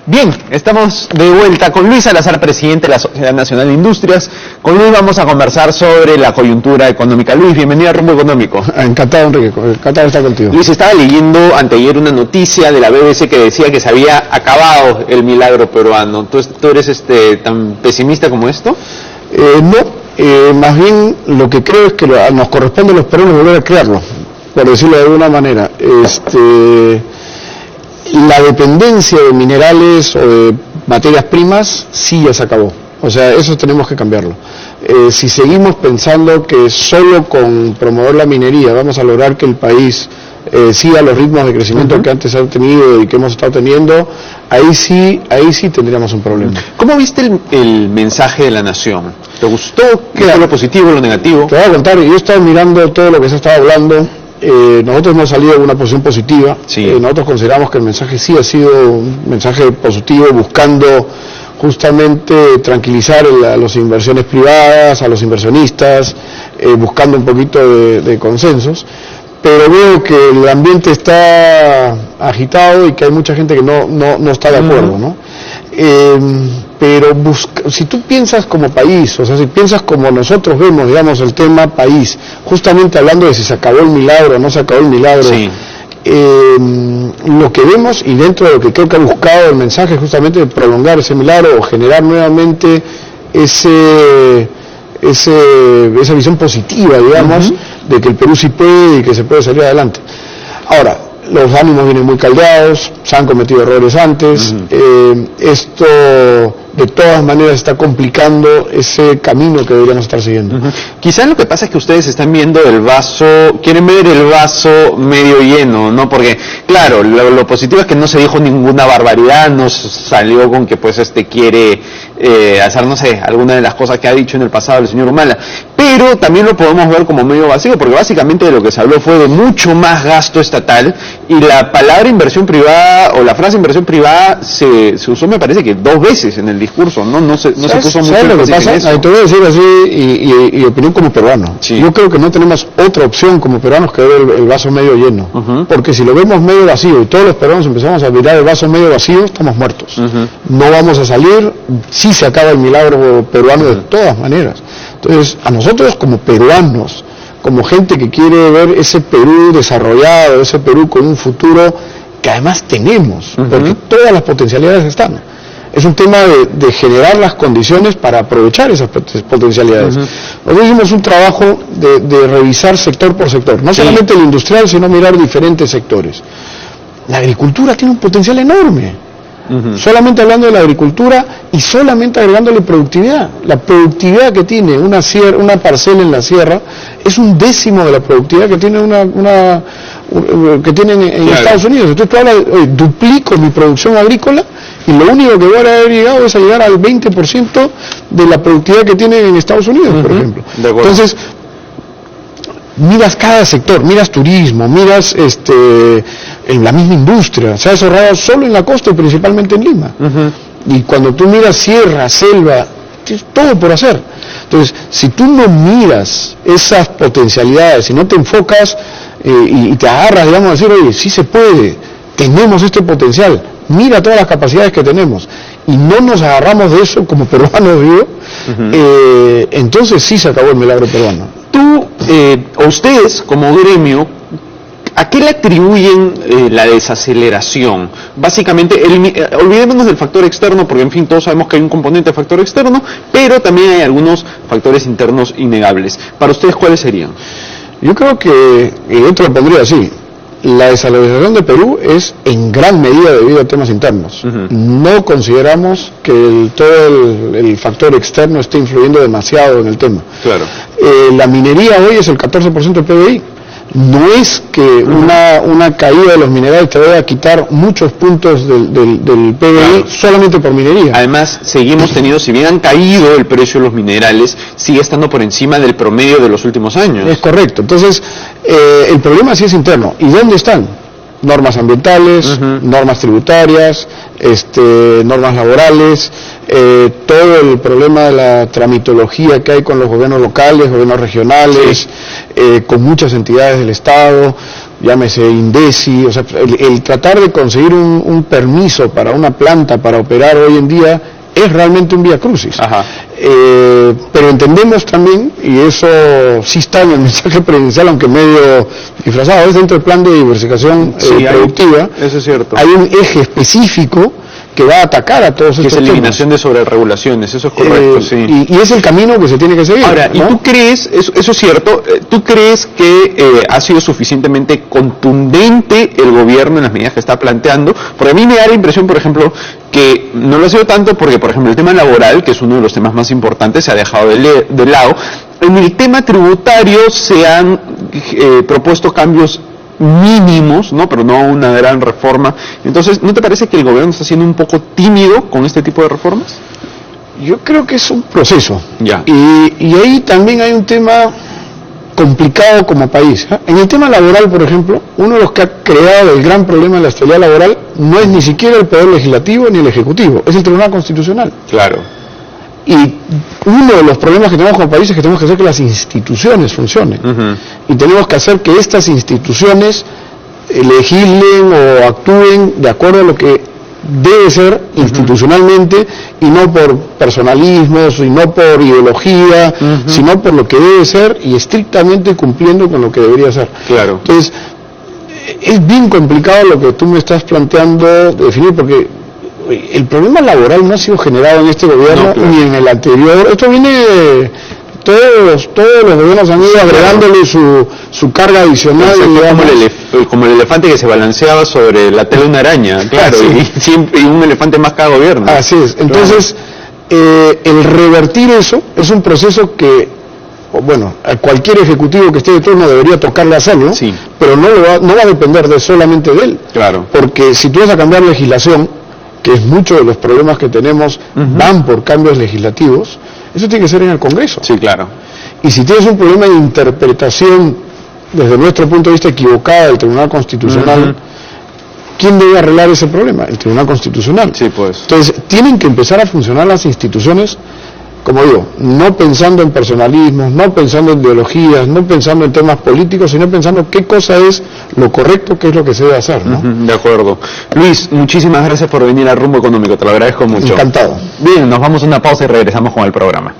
Bien, estamos de vuelta con Luis Salazar, presidente de la Sociedad Nacional de Industrias. Con Luis vamos a conversar sobre la coyuntura económica. Luis, bienvenido a Rumbo Económico. Encantado, Enrique, encantado de estar contigo. Luis, estaba leyendo anteayer una noticia de la BBC que decía que se había acabado el milagro peruano. ¿Tú eres tan pesimista como esto? No, más bien lo que creo es que nos corresponde a los peruanos volver a crearlo, por decirlo de alguna manera. La dependencia de minerales o de materias primas sí ya se acabó. O sea, eso tenemos que cambiarlo. Si seguimos pensando que solo con promover la minería vamos a lograr que el país siga los ritmos de crecimiento que antes ha tenido y que hemos estado teniendo, ahí sí tendríamos un problema. ¿Cómo viste el mensaje de la Nación? ¿Te gustó? ¿Qué fue lo positivo, lo negativo? Te voy a contar, yo he estado mirando todo lo que se ha estado hablando. Nosotros hemos salido de una posición positiva. Sí. Nosotros consideramos que el mensaje sí ha sido un mensaje positivo, buscando justamente tranquilizar a las inversiones privadas, a los inversionistas, buscando un poquito de consensos, pero veo que el ambiente está agitado y que hay mucha gente que no está de acuerdo, ¿no? Pero si tú piensas como país, o sea, si piensas como nosotros vemos, digamos, el tema país, justamente hablando de si se acabó el milagro o no se acabó el milagro, sí. Lo que vemos, y dentro de lo que creo que ha buscado el mensaje, es justamente prolongar ese milagro o generar nuevamente esa visión positiva, digamos, de que el Perú sí puede y que se puede salir adelante. Ahora, los ánimos vienen muy caldeados, se han cometido errores antes, esto de todas maneras está complicando ese camino que deberíamos estar siguiendo. Quizás lo que pasa es que ustedes están viendo quieren ver el vaso medio lleno, ¿no? Porque, claro, lo positivo es que no se dijo ninguna barbaridad, no salió con que pues quiere hacer, no sé, alguna de las cosas que ha dicho en el pasado el señor Humala, pero también lo podemos ver como medio vacío, porque básicamente de lo que se habló fue de mucho más gasto estatal, y la palabra inversión privada, o la frase inversión privada, se usó, me parece que 2 veces en el discurso, no se puso mucho ¿sabes lo que pasa? Te voy a decir así, y opinión como peruano. Sí. Yo creo que no tenemos otra opción como peruanos que ver el vaso medio lleno. Porque si lo vemos medio vacío y todos los peruanos empezamos a mirar el vaso medio vacío, estamos muertos. No vamos a salir, sí se acaba el milagro peruano de todas maneras. Entonces, a nosotros como peruanos, como gente que quiere ver ese Perú desarrollado, ese Perú con un futuro que además tenemos, porque todas las potencialidades están. Es un tema de generar las condiciones para aprovechar esas potencialidades. Nosotros hicimos un trabajo de revisar sector por sector, no solamente el industrial, sino mirar diferentes sectores. La agricultura tiene un potencial enorme. Solamente hablando de la agricultura y solamente agregándole productividad. La productividad que tiene una parcela en la sierra es 1/10 de la productividad que tiene que tienen en Estados Unidos. Entonces tú hablas, duplico mi producción agrícola y lo único que voy a haber llegado es a llegar al 20% de la productividad que tienen en Estados Unidos, por ejemplo. Entonces, miras cada sector, miras turismo, miras en la misma industria, se ha desarrollado solo en la costa y principalmente en Lima. Y cuando tú miras sierra, selva, tienes todo por hacer. Entonces, si tú no miras esas potencialidades, si no te enfocas y te agarras, digamos, a decir, oye, sí se puede, tenemos este potencial, mira todas las capacidades que tenemos, y no nos agarramos de eso como peruanos, digo, entonces sí se acabó el milagro peruano. Tú, o ustedes como gremio, ¿a qué le atribuyen la desaceleración? Básicamente, olvidémonos del factor externo, porque en fin, todos sabemos que hay un componente de factor externo, pero también hay algunos factores internos innegables. Para ustedes, ¿cuáles serían? Yo creo que, y yo te lo pondría así, la desaceleración de Perú es en gran medida debido a temas internos. No consideramos que todo el factor externo esté influyendo demasiado en el tema. Claro. La minería hoy es el 14% del PBI. No es que una caída de los minerales te vaya a quitar muchos puntos del PBI solamente por minería. Además, seguimos teniendo, si bien han caído el precio de los minerales, sigue estando por encima del promedio de los últimos años. Es correcto. Entonces, el problema sí es interno. ¿Y dónde están? Normas ambientales, normas tributarias, normas laborales, todo el problema de la tramitología que hay con los gobiernos locales, gobiernos regionales, con muchas entidades del Estado, llámese INDECI, o sea, el tratar de conseguir un permiso para una planta para operar hoy en día es realmente un vía crucis. Pero entendemos también, y eso sí está en el mensaje presidencial, aunque medio disfrazado, es dentro del plan de diversificación productiva, eso es cierto. Hay un eje específico que va a atacar a todos estos temas. Que es eliminación de sobreregulaciones, eso es correcto, sí. Y es el camino que se tiene que seguir. Ahora, ¿no? ¿y tú crees, eso es cierto, tú crees que ha sido suficientemente contundente el gobierno en las medidas que está planteando? Porque a mí me da la impresión, por ejemplo, que no lo ha sido tanto porque, por ejemplo, el tema laboral, que es uno de los temas más importantes, se ha dejado de lado. En el tema tributario se han propuesto cambios mínimos, ¿no? Pero no una gran reforma. Entonces, ¿no te parece que el gobierno está siendo un poco tímido con este tipo de reformas? Yo creo que es un proceso. Ya. Y ahí también hay un tema complicado como país. En el tema laboral, por ejemplo, uno de los que ha creado el gran problema de la estabilidad laboral no es ni siquiera el Poder Legislativo ni el Ejecutivo, es el Tribunal Constitucional. Claro. Y uno de los problemas que tenemos como país es que tenemos que hacer que las instituciones funcionen. Y tenemos que hacer que estas instituciones legislen o actúen de acuerdo a lo que debe ser institucionalmente y no por personalismos y no por ideología, sino por lo que debe ser y estrictamente cumpliendo con lo que debería ser. Claro. Entonces, es bien complicado lo que tú me estás planteando de definir, porque el problema laboral no ha sido generado en este gobierno, ni en el anterior. Esto viene todos los gobiernos han ido agregándole su carga adicional. Como el elefante que se balanceaba sobre la tela de una araña, claro, y un elefante más cada gobierno. Así es. Entonces, el revertir eso es un proceso que, bueno, a cualquier ejecutivo que esté de turno debería tocarle hacerlo, pero no va a depender solamente de él. Claro. Porque si tú vas a cambiar legislación, que es muchos de los problemas que tenemos, van por cambios legislativos, eso tiene que ser en el Congreso. Sí, claro. Y si tienes un problema de interpretación, desde nuestro punto de vista equivocada del Tribunal Constitucional, ¿quién debe arreglar ese problema? El Tribunal Constitucional. Sí, pues. Entonces, tienen que empezar a funcionar las instituciones, como digo, no pensando en personalismos, no pensando en ideologías, no pensando en temas políticos, sino pensando qué cosa es lo correcto, qué es lo que se debe hacer, ¿no? De acuerdo. Luis, muchísimas gracias por venir a Rumbo Económico, te lo agradezco mucho. Encantado. Bien, nos vamos a una pausa y regresamos con el programa.